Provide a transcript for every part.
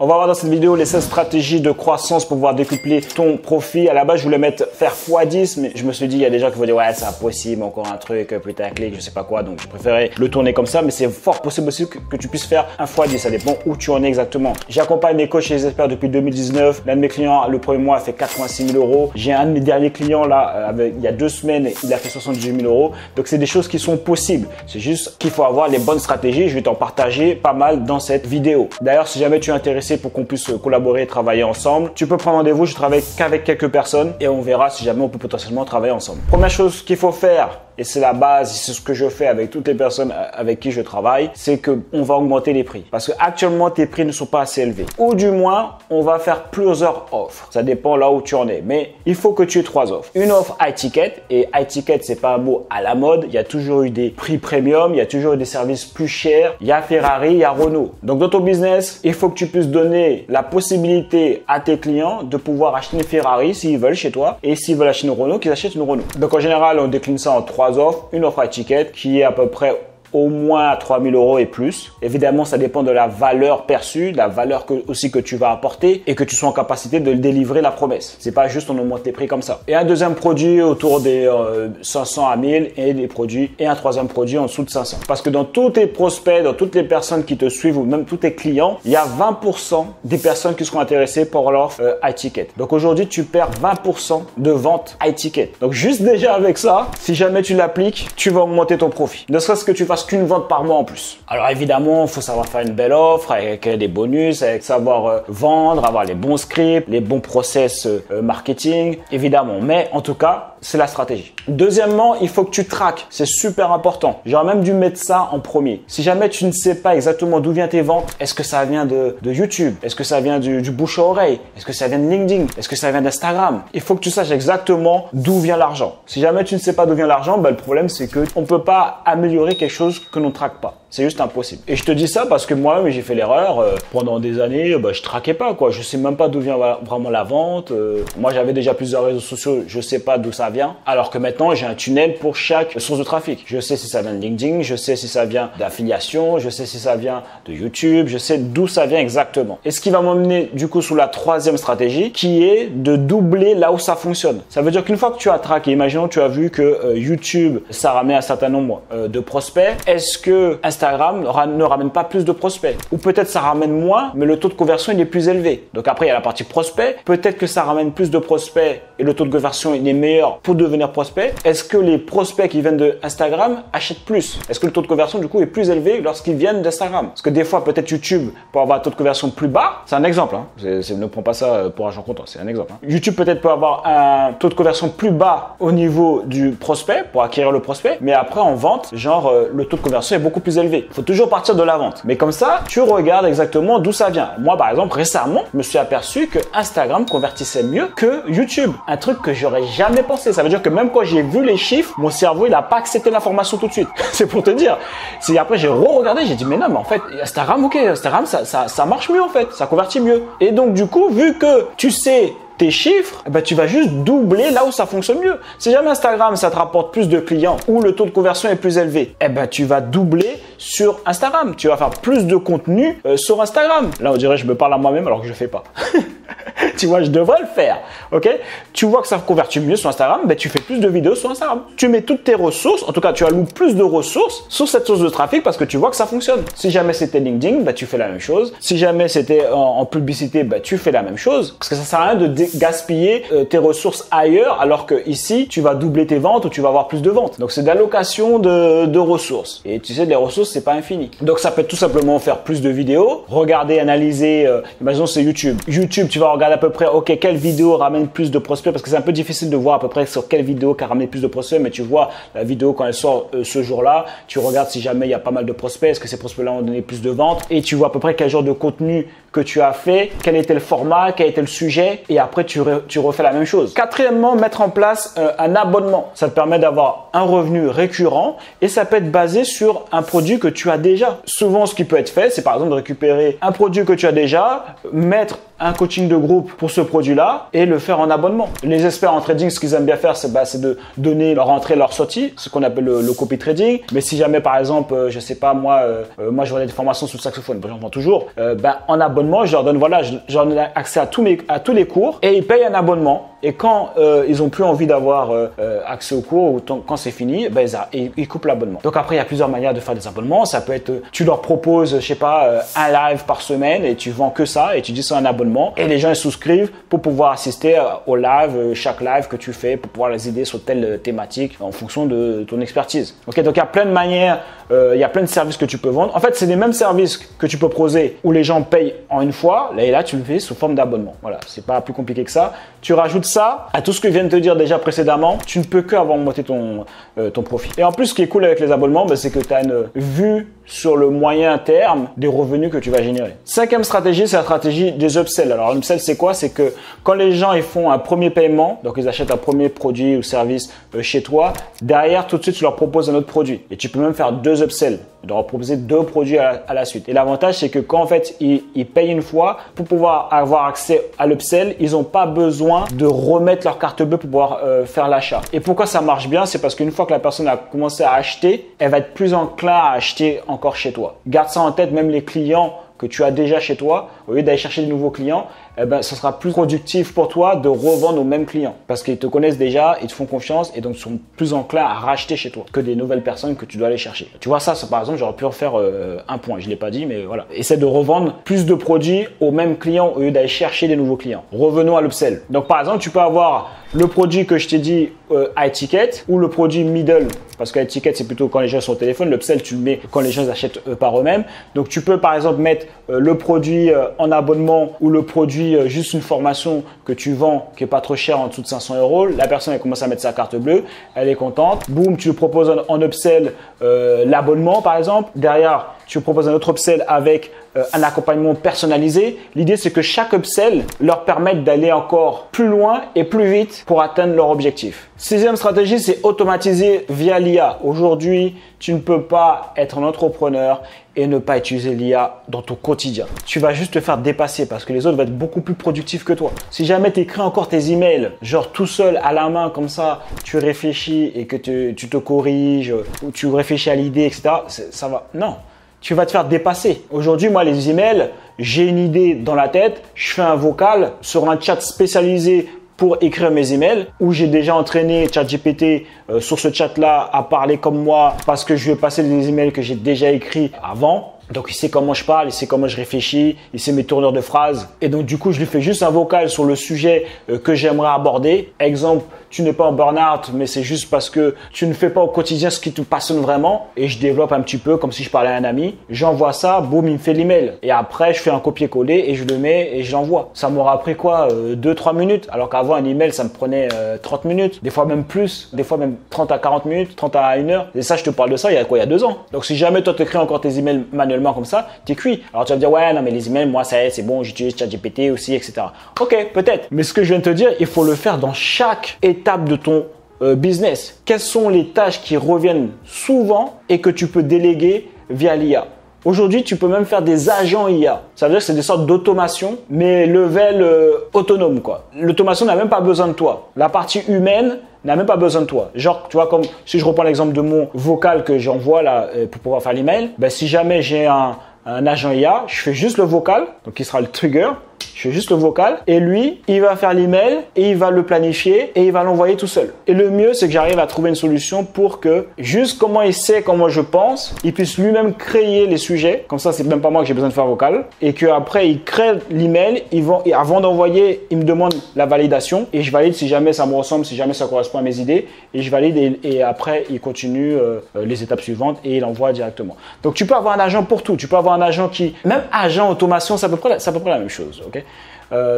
On va voir dans cette vidéo les 16 stratégies de croissance pour pouvoir décupler ton profit. À la base, je voulais mettre faire x10, mais je me suis dit, il y a des gens qui vont dire, ouais, c'est impossible, encore un truc, putaclic, je sais pas quoi. Donc, je préférais le tourner comme ça, mais c'est fort possible aussi que tu puisses faire un x10. Ça dépend où tu en es exactement. J'accompagne mes coachs et les experts depuis 2019. L'un de mes clients, le premier mois, a fait 86 000 euros. J'ai un de mes derniers clients là, il y a 2 semaines, il a fait 78 000 euros. Donc, c'est des choses qui sont possibles. C'est juste qu'il faut avoir les bonnes stratégies. Je vais t'en partager pas mal dans cette vidéo. D'ailleurs, si jamais tu es intéressé pour qu'on puisse collaborer et travailler ensemble, tu peux prendre rendez-vous. Je travaille qu'avec quelques personnes et on verra si jamais on peut potentiellement travailler ensemble. Première chose qu'il faut faire, et c'est la base, c'est ce que je fais avec toutes les personnes avec qui je travaille, c'est qu'on va augmenter les prix. Parce que actuellement, tes prix ne sont pas assez élevés. Ou du moins, on va faire plusieurs offres. Ça dépend là où tu en es. Mais il faut que tu aies 3 offres. Une offre high ticket. Et high ticket, c'est pas un mot à la mode. Il y a toujours eu des prix premium. Il y a toujours eu des services plus chers. Il y a Ferrari, il y a Renault. Donc, dans ton business, il faut que tu puisses donner la possibilité à tes clients de pouvoir acheter une Ferrari s'ils veulent chez toi. Et s'ils veulent acheter une Renault, qu'ils achètent une Renault. Donc, en général, on décline ça en 3 offres. Une offre à ticket qui est à peu près au moins 3 000 euros et plus. Évidemment, ça dépend de la valeur perçue, de la valeur aussi que tu vas apporter et que tu sois en capacité de délivrer la promesse. C'est pas juste on augmente tes prix comme ça. Et un deuxième produit autour des 500 à 1000 et un troisième produit en dessous de 500. Parce que dans tous tes prospects, dans toutes les personnes qui te suivent ou même tous tes clients, il y a 20% des personnes qui seront intéressées pour l'offre high ticket. Donc aujourd'hui, tu perds 20% de ventes high ticket. Donc juste déjà avec ça, si jamais tu l'appliques, tu vas augmenter ton profit. Ne serait-ce que tu fasses qu'une vente par mois en plus. Alors évidemment, il faut savoir faire une belle offre avec des bonus, avec savoir vendre, avoir les bons scripts, les bons process marketing, évidemment. Mais en tout cas, c'est la stratégie. Deuxièmement, il faut que tu traques. C'est super important. J'aurais même dû mettre ça en premier. Si jamais tu ne sais pas exactement d'où viennent tes ventes, est-ce que ça vient de YouTube? Est-ce que ça vient du bouche à oreille? Est-ce que ça vient de LinkedIn? Est-ce que ça vient d'Instagram? Il faut que tu saches exactement d'où vient l'argent. Si jamais tu ne sais pas d'où vient l'argent, le problème c'est que on peut pas améliorer quelque chose que l'on ne traque pas. C'est juste impossible. Et je te dis ça parce que moi-même, j'ai fait l'erreur. Pendant des années, je traquais pas, quoi. Je sais même pas d'où vient vraiment la vente. Moi, j'avais déjà plusieurs réseaux sociaux. Je sais pas d'où ça vient. Alors que maintenant, j'ai un tunnel pour chaque source de trafic. Je sais si ça vient de LinkedIn. Je sais si ça vient d'affiliation. Je sais si ça vient de YouTube. Je sais d'où ça vient exactement. Et ce qui va m'emmener, du coup, sous la troisième stratégie, qui est de doubler là où ça fonctionne. Ça veut dire qu'une fois que tu as traqué, imaginons que tu as vu que YouTube, ça ramène un certain nombre de prospects. Est-ce que Instagram ne ramène pas plus de prospects? Ou peut-être ça ramène moins, mais le taux de conversion il est plus élevé. Donc après, il y a la partie prospect. Peut-être que ça ramène plus de prospects et le taux de conversion il est meilleur pour devenir prospect. Est-ce que les prospects qui viennent de Instagram achètent plus? Est-ce que le taux de conversion du coup est plus élevé lorsqu'ils viennent d'Instagram? Parce que des fois, peut-être YouTube peut avoir un taux de conversion plus bas. C'est un exemple. Hein. Ne prends pas ça pour argent comptant. C'est un exemple. Hein. YouTube peut-être peut avoir un taux de conversion plus bas au niveau du prospect pour acquérir le prospect. Mais après, en vente, genre le taux de conversion est beaucoup plus élevé. Il faut toujours partir de la vente. Mais comme ça, tu regardes exactement d'où ça vient. Moi, par exemple, récemment, je me suis aperçu que Instagram convertissait mieux que YouTube. Un truc que j'aurais jamais pensé. Ça veut dire que même quand j'ai vu les chiffres, mon cerveau, il a pas accepté l'information tout de suite. C'est pour te dire. Si après, j'ai re-regardé, j'ai dit, mais non, mais en fait, Instagram, ok, Instagram, ça marche mieux, en fait. Ça convertit mieux. Et donc, du coup, vu que tu sais tes chiffres, tu vas juste doubler là où ça fonctionne mieux. Si jamais Instagram, ça te rapporte plus de clients ou le taux de conversion est plus élevé, tu vas doubler sur Instagram. Tu vas faire plus de contenu sur Instagram. Là, on dirait je me parle à moi-même alors que je ne fais pas. Tu vois, je devrais le faire. Ok? Tu vois que ça convertit mieux sur Instagram, tu fais plus de vidéos sur Instagram. Tu mets toutes tes ressources, en tout cas, tu alloues plus de ressources sur cette source de trafic parce que tu vois que ça fonctionne. Si jamais c'était LinkedIn, tu fais la même chose. Si jamais c'était en publicité, tu fais la même chose. Parce que ça sert à rien de gaspiller tes ressources ailleurs alors que ici, tu vas doubler tes ventes ou tu vas avoir plus de ventes. Donc, c'est de l'allocation de ressources. Et tu sais, les ressources, c'est pas infini. Donc, ça peut être tout simplement faire plus de vidéos, regarder, analyser. Imaginons, c'est YouTube. YouTube, tu vas regarder à peu près, ok, quelle vidéo ramène plus de prospects parce que c'est un peu difficile de voir à peu près sur quelle vidéo qui ramène plus de prospects, mais tu vois la vidéo quand elle sort ce jour-là, tu regardes si jamais il y a pas mal de prospects, est-ce que ces prospects-là ont donné plus de ventes et tu vois à peu près quel genre de contenu que tu as fait, quel était le format, quel était le sujet et après tu refais la même chose. Quatrièmement, mettre en place un abonnement. Ça te permet d'avoir un revenu récurrent et ça peut être basé sur un produit que tu as déjà. Souvent, ce qui peut être fait, c'est par exemple de récupérer un produit que tu as déjà, mettre un coaching de groupe pour ce produit-là et le faire en abonnement. Les experts en trading, ce qu'ils aiment bien faire, c'est de donner leur entrée, leur sortie, ce qu'on appelle le copy trading. Mais si jamais, par exemple, je sais pas, moi je vendais des formations sur le saxophone, j'en vends toujours, en abonnement, je leur donne, voilà, j'en ai accès à tous les cours et ils payent un abonnement. Et quand ils ont plus envie d'avoir accès aux cours ou quand c'est fini, ils coupent l'abonnement. Donc après, il y a plusieurs manières de faire des abonnements. Ça peut être, tu leur proposes, je sais pas, un live par semaine et tu vends que ça et tu dis c'est un abonnement. Et les gens ils souscrivent pour pouvoir assister au live, chaque live que tu fais, pour pouvoir les aider sur telle thématique en fonction de ton expertise. Ok, donc il y a plein de manières, il y a plein de services que tu peux vendre. En fait, c'est les mêmes services que tu peux proposer où les gens payent en une fois. Et là, tu le fais sous forme d'abonnement. Voilà, c'est pas plus compliqué que ça. Tu rajoutes ça à tout ce que je viens de te dire déjà précédemment, tu ne peux que avoir monté ton profit. Et en plus, ce qui est cool avec les abonnements, c'est que tu as une vue sur le moyen terme des revenus que tu vas générer. Cinquième stratégie, c'est la stratégie des upsells. Alors, upsell, c'est quoi? C'est que quand les gens ils font un premier paiement, donc ils achètent un premier produit ou service chez toi, derrière, tout de suite, tu leur proposes un autre produit. Et tu peux même faire 2 upsells. De leur proposer 2 produits à la suite. Et l'avantage, c'est que quand en fait, ils payent une fois, pour pouvoir avoir accès à l'upsell, ils n'ont pas besoin de remettre leur carte bleue pour pouvoir faire l'achat. Et pourquoi ça marche bien? C'est parce qu'une fois que la personne a commencé à acheter, elle va être plus enclin à acheter encore chez toi. Garde ça en tête, même les clients que tu as déjà chez toi, au lieu d'aller chercher de nouveaux clients, ce sera plus productif pour toi de revendre aux mêmes clients parce qu'ils te connaissent déjà, ils te font confiance et donc sont plus enclins à racheter chez toi que des nouvelles personnes que tu dois aller chercher. Tu vois ça par exemple, j'aurais pu en faire un point, je l'ai pas dit, mais voilà. Essaie de revendre plus de produits aux mêmes clients au lieu d'aller chercher des nouveaux clients. Revenons à l'upsell. Donc par exemple, tu peux avoir le produit que je t'ai dit à étiquette ou le produit middle, parce qu'à étiquette c'est plutôt quand les gens sont au téléphone, l'upsell tu le mets quand les gens achètent par eux-mêmes. Donc tu peux par exemple mettre le produit en abonnement ou le produit juste une formation que tu vends qui est pas trop cher en dessous de 500 €. La personne elle commence à mettre sa carte bleue, elle est contente. Boum, tu lui proposes en upsell l'abonnement par exemple. Derrière, tu proposes un autre upsell avec un accompagnement personnalisé. L'idée, c'est que chaque upsell leur permette d'aller encore plus loin et plus vite pour atteindre leur objectif. Sixième stratégie, c'est automatiser via l'IA. Aujourd'hui, tu ne peux pas être un entrepreneur et ne pas utiliser l'IA dans ton quotidien. Tu vas juste te faire dépasser parce que les autres vont être beaucoup plus productifs que toi. Si jamais tu écris encore tes emails, genre tout seul à la main comme ça, tu réfléchis et que tu te corriges ou tu réfléchis à l'idée, etc., ça va. Non. Tu vas te faire dépasser. Aujourd'hui, moi, les emails, j'ai une idée dans la tête, je fais un vocal sur un chat spécialisé pour écrire mes emails où j'ai déjà entraîné ChatGPT sur ce chat-là à parler comme moi parce que je vais passer des emails que j'ai déjà écrits avant. Donc, il sait comment je parle, il sait comment je réfléchis, il sait mes tournures de phrases. Et donc, du coup, je lui fais juste un vocal sur le sujet que j'aimerais aborder. Exemple, tu n'es pas en burn-out, mais c'est juste parce que tu ne fais pas au quotidien ce qui te passionne vraiment. Et je développe un petit peu comme si je parlais à un ami. J'envoie ça, boum, il me fait l'email. Et après, je fais un copier-coller et je le mets et je l'envoie. Ça m'aura pris quoi 2-3 minutes. Alors qu'avant, un email, ça me prenait 30 minutes. Des fois même plus. Des fois même 30 à 40 minutes, 30 à 1 heure. Et ça, je te parle de ça il y a quoi? Il y a 2 ans. Donc, si jamais toi, tu écris encore tes emails manuellement comme ça, t'es cuit. Alors, tu vas me dire, ouais, non, mais les emails, moi, ça y est, c'est bon, j'utilise ChatGPT aussi, etc. Ok, peut-être. Mais ce que je viens de te dire, il faut le faire dans chaque étape de ton business. Quelles sont les tâches qui reviennent souvent et que tu peux déléguer via l'IA? Aujourd'hui, tu peux même faire des agents IA. Ça veut dire que c'est des sortes d'automation, mais level autonome, quoi. L'automation n'a même pas besoin de toi. La partie humaine n'a même pas besoin de toi. Genre, tu vois, comme si je reprends l'exemple de mon vocal que j'envoie là pour pouvoir faire l'email, si jamais j'ai un agent IA, je fais juste le vocal, donc il sera le trigger. Je fais juste le vocal et lui, il va faire l'email et il va le planifier et il va l'envoyer tout seul. Et le mieux, c'est que j'arrive à trouver une solution pour que juste comment il sait comment je pense, il puisse lui-même créer les sujets. Comme ça, c'est même pas moi que j'ai besoin de faire vocal et qu'après, il crée l'email. Avant d'envoyer, il me demande la validation et je valide si jamais ça me ressemble, si jamais ça correspond à mes idées et je valide et après, il continue les étapes suivantes et il envoie directement. Donc, tu peux avoir un agent pour tout. Tu peux avoir un agent même agent automation, c'est à peu près la même chose. Okay?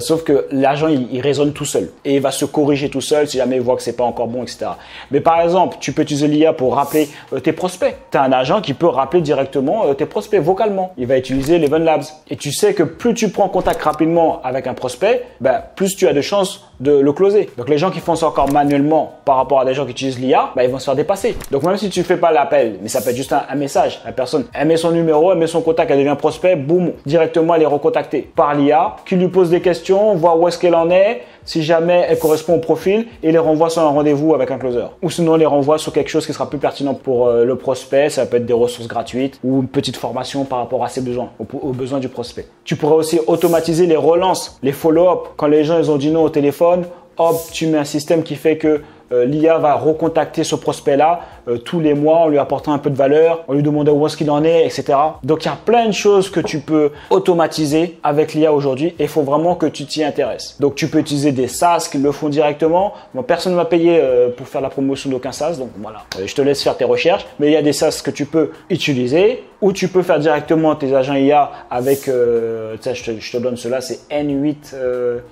Sauf que l'agent il raisonne tout seul et il va se corriger tout seul si jamais il voit que c'est pas encore bon, etc. Mais par exemple, tu peux utiliser l'IA pour rappeler tes prospects. Tu as un agent qui peut rappeler directement tes prospects vocalement. Il va utiliser l'Event Labs et tu sais que plus tu prends contact rapidement avec un prospect, plus tu as de chances de le closer. Donc les gens qui font ça encore manuellement par rapport à des gens qui utilisent l'IA, ils vont se faire dépasser. Donc même si tu fais pas l'appel, mais ça peut être juste un message. La personne, elle met son numéro, elle met son contact, elle devient prospect, boum, directement elle est recontactée par l'IA qui lui pose des questions, voir où est-ce qu'elle en est, si jamais elle correspond au profil, et les renvoie sur un rendez-vous avec un closer. Ou sinon, les renvoie sur quelque chose qui sera plus pertinent pour le prospect. Ça peut être des ressources gratuites ou une petite formation par rapport à ses besoins, aux besoins du prospect. Tu pourrais aussi automatiser les relances, les follow-up. Quand les gens ils ont dit non au téléphone, hop, tu mets un système qui fait que l'IA va recontacter ce prospect-là tous les mois en lui apportant un peu de valeur, en lui demandant où est-ce qu'il en est, etc. Donc, il y a plein de choses que tu peux automatiser avec l'IA aujourd'hui et il faut vraiment que tu t'y intéresses. Donc, tu peux utiliser des SaaS qui le font directement. Bon, personne ne m'a payé pour faire la promotion d'aucun SaaS, donc voilà. Je te laisse faire tes recherches, mais il y a des SaaS que tu peux utiliser ou tu peux faire directement tes agents IA avec, je te donne cela, c'est N8,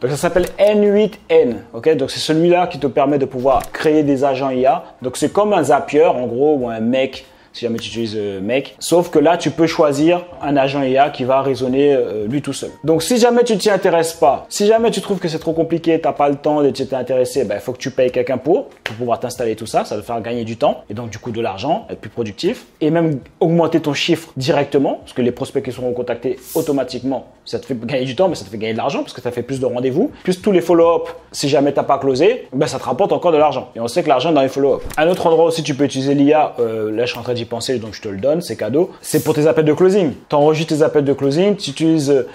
donc ça s'appelle N8N, ok? Donc, c'est celui-là qui te permet de pouvoir créer des agents IA. Donc, c'est comme un Zapier, en gros, ou un Make, si jamais tu utilises Make. Sauf que là, tu peux choisir un agent IA qui va raisonner lui tout seul. Donc, si jamais tu t'y intéresses pas, si jamais tu trouves que c'est trop compliqué, tu n'as pas le temps de t'y intéresser, il faut que tu payes quelqu'un pour pouvoir t'installer tout ça. Ça va te faire gagner du temps et donc du coup de l'argent, être plus productif et même augmenter ton chiffre directement parce que les prospects qui seront contactés automatiquement, ça te fait gagner du temps, mais ça te fait gagner de l'argent parce que ça fait plus de rendez-vous. Plus tous les follow-up, si jamais tu n'as pas closé, ça te rapporte encore de l'argent. Et on sait que l'argent est dans les follow-up. Un autre endroit aussi, tu peux utiliser l'IA. Là, je suis en train d'y penser, donc je te le donne, c'est cadeau. C'est pour tes appels de closing. Tu enregistres tes appels de closing, tu utilises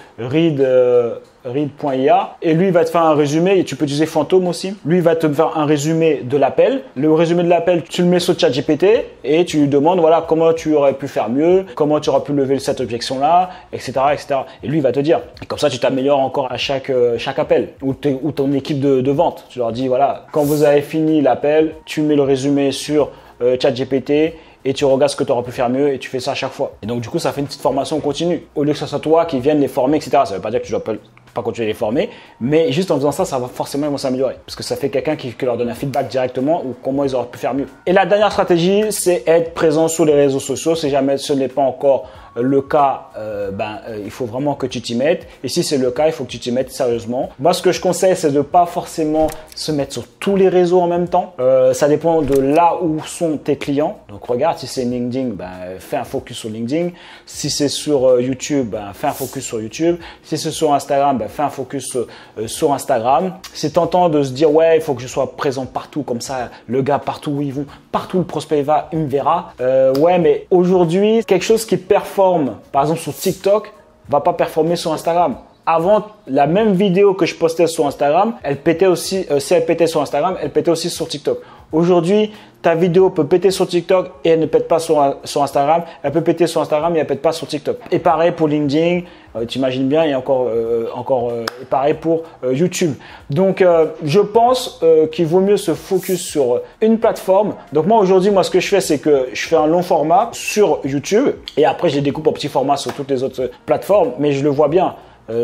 read.ia et lui il va te faire un résumé et tu peux utiliser Phantom aussi. Lui il va te faire un résumé de l'appel. Le résumé de l'appel, tu le mets sur ChatGPT et tu lui demandes voilà comment tu aurais pu faire mieux, comment tu auras pu lever cette objection là, etc., etc. Et lui il va te dire. Et comme ça tu t'améliores encore à chaque appel ou ton équipe de vente. Tu leur dis voilà quand vous avez fini l'appel, tu mets le résumé sur ChatGPT et tu regardes ce que tu auras pu faire mieux et tu fais ça à chaque fois. Et donc du coup ça fait une petite formation continue. Au lieu que ce soit toi qui vienne les former, etc. Ça ne veut pas dire que tu dois pas continuer à les former, mais juste en faisant ça, ça va forcément ils vont s'améliorer. Parce que ça fait quelqu'un qui leur donne un feedback directement ou comment ils auraient pu faire mieux. Et la dernière stratégie, c'est être présent sur les réseaux sociaux. Si jamais ce n'est pas encore le cas, il faut vraiment que tu t'y mettes. Et si c'est le cas, il faut que tu t'y mettes sérieusement. Moi, ce que je conseille, c'est de pas forcément se mettre sur tous les réseaux en même temps. Ça dépend de là où sont tes clients. Donc, regarde, si c'est LinkedIn, fais un focus sur LinkedIn. Si c'est sur YouTube, fais un focus sur YouTube. Si c'est sur Instagram, fais un focus sur Instagram. C'est tentant de se dire, ouais, il faut que je sois présent partout. Comme ça, le gars, partout où il va, partout où le prospect va, il me verra. Ouais, mais aujourd'hui, quelque chose qui performe par exemple sur TikTok, va pas performer sur Instagram. Avant, la même vidéo que je postais sur Instagram, elle pétait aussi, si elle pétait sur Instagram, elle pétait aussi sur TikTok. Aujourd'hui, ta vidéo peut péter sur TikTok et elle ne pète pas sur Instagram. Elle peut péter sur Instagram et elle ne pète pas sur TikTok. Et pareil pour LinkedIn, tu imagines bien, et encore pareil pour YouTube. Donc, je pense qu'il vaut mieux se focus sur une plateforme. Donc, moi, aujourd'hui, ce que je fais, c'est que je fais un long format sur YouTube et après, je les découpe en petits formats sur toutes les autres plateformes. Mais je le vois bien.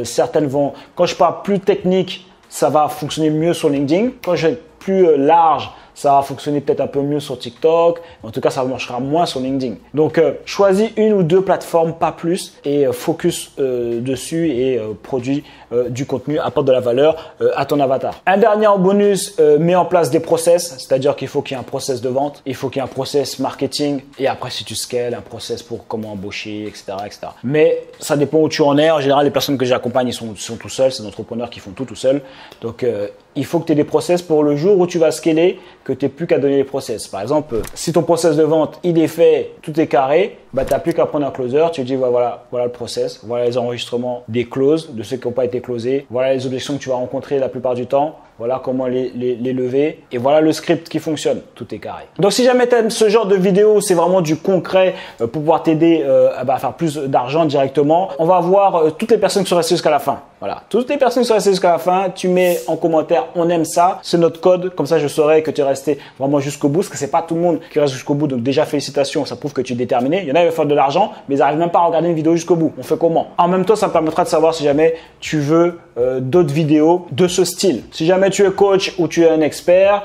Certaines vont, quand je parle plus technique, ça va fonctionner mieux sur LinkedIn. Quand je vais plus large, ça va fonctionner peut-être un peu mieux sur TikTok. En tout cas, ça marchera moins sur LinkedIn. Donc, choisis une ou deux plateformes, pas plus, et focus dessus et produis du contenu, apporte de la valeur à ton avatar. Un dernier en bonus, mets en place des process, c'est-à-dire qu'il faut qu'il y ait un process de vente, il faut qu'il y ait un process marketing, et après, si tu scales, un process pour comment embaucher, etc., etc. Mais ça dépend où tu en es. En général, les personnes que j'accompagne, ils sont tout seuls. C'est des entrepreneurs qui font tout seuls. Donc, il faut que tu aies des process pour le jour où tu vas scaler, que tu n'aies plus qu'à donner les process. Par exemple, si ton process de vente, il est fait, tout est carré, tu n'as plus qu'à prendre un closer, tu dis voilà le process, voilà les enregistrements des clauses, de ceux qui n'ont pas été closés, voilà les objections que tu vas rencontrer la plupart du temps, voilà comment les lever et voilà le script qui fonctionne, tout est carré. Donc si jamais tu aimes ce genre de vidéo, c'est vraiment du concret pour pouvoir t'aider à faire plus d'argent directement. On va voir toutes les personnes qui sont restées jusqu'à la fin. Voilà, toutes les personnes qui sont restées jusqu'à la fin, tu mets en commentaire on aime ça, c'est notre code, comme ça je saurai que tu es resté vraiment jusqu'au bout, parce que c'est pas tout le monde qui reste jusqu'au bout, donc déjà félicitations, ça prouve que tu es déterminé. Il y en a qui veulent faire de l'argent, mais ils n'arrivent même pas à regarder une vidéo jusqu'au bout. On fait comment? En même temps, ça me permettra de savoir si jamais tu veux d'autres vidéos de ce style. Si jamais tu es coach ou tu es un expert,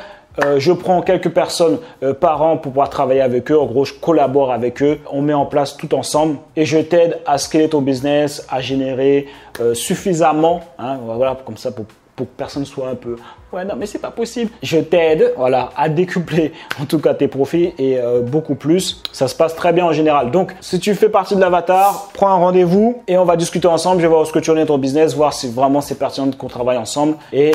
je prends quelques personnes par an pour pouvoir travailler avec eux. En gros, je collabore avec eux. On met en place tout ensemble et je t'aide à scaler ton business, à générer suffisamment, voilà, comme ça pour pour que personne soit un peu ouais non mais c'est pas possible. Je t'aide voilà à décupler en tout cas tes profits et beaucoup plus. Ça se passe très bien en général. Donc si tu fais partie de l'avatar, prends un rendez-vous et on va discuter ensemble. Je vais voir où ce que tu en es dans ton business, voir si vraiment c'est pertinent qu'on travaille ensemble et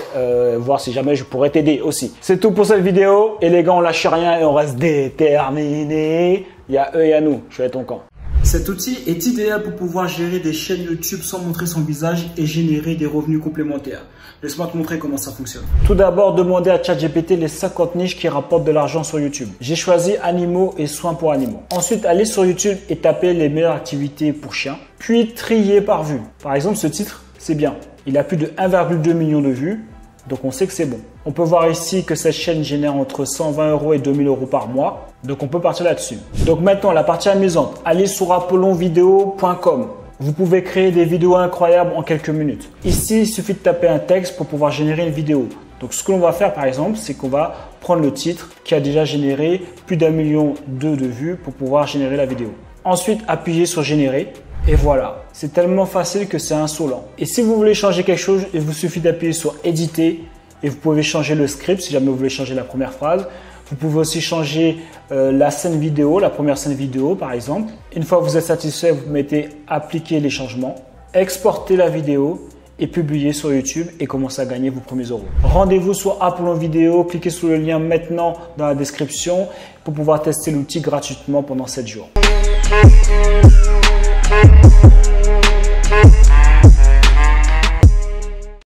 voir si jamais je pourrais t'aider aussi. C'est tout pour cette vidéo et les gars on lâche rien et on reste déterminés. Il y a eux et à nous. Je suis à ton camp. Cet outil est idéal pour pouvoir gérer des chaînes YouTube sans montrer son visage et générer des revenus complémentaires. Laisse-moi te montrer comment ça fonctionne. Tout d'abord, demandez à ChatGPT les 50 niches qui rapportent de l'argent sur YouTube. J'ai choisi animaux et soins pour animaux. Ensuite, allez sur YouTube et tapez les meilleures activités pour chiens, puis triez par vue. Par exemple, ce titre, c'est bien. Il a plus de 1,2 million de vues. Donc, on sait que c'est bon. On peut voir ici que cette chaîne génère entre 120 € et 2000 € par mois. Donc, on peut partir là-dessus. Donc, maintenant, la partie amusante. Allez sur apollonvideo.com. Vous pouvez créer des vidéos incroyables en quelques minutes. Ici, il suffit de taper un texte pour pouvoir générer une vidéo. Donc, ce que l'on va faire, par exemple, c'est qu'on va prendre le titre qui a déjà généré plus d'1,2 million de vues pour pouvoir générer la vidéo. Ensuite, appuyez sur générer. Et voilà, c'est tellement facile que c'est insolent. Et si vous voulez changer quelque chose, il vous suffit d'appuyer sur éditer et vous pouvez changer le script si jamais vous voulez changer la première phrase. Vous pouvez aussi changer la scène vidéo, la première scène vidéo par exemple. Une fois que vous êtes satisfait, vous mettez appliquer les changements, exporter la vidéo et publier sur YouTube et commencer à gagner vos premiers euros. Rendez-vous sur Apollon Vidéo, cliquez sur le lien maintenant dans la description pour pouvoir tester l'outil gratuitement pendant 7 jours.